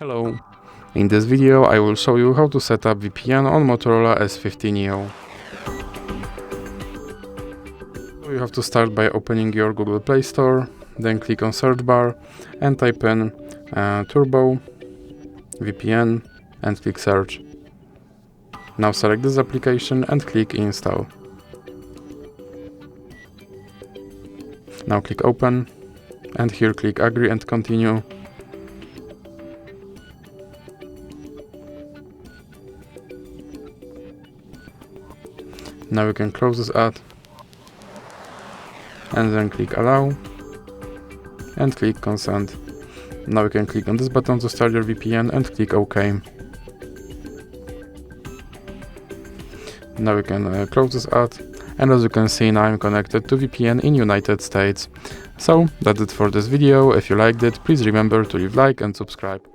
Hello, in this video I will show you how to set up VPN on Motorola S50 Neo. You have to start by opening your Google Play Store, then click on search bar and type in Turbo VPN and click search. Now select this application and click install. Now click open and here click agree and continue. Now you can close this ad and then click allow and click consent. Now you can click on this button to start your VPN and click OK. Now you can close this ad, and as you can see, now I'm connected to VPN in United States. So that's it for this video. If you liked it, please remember to leave a like and subscribe.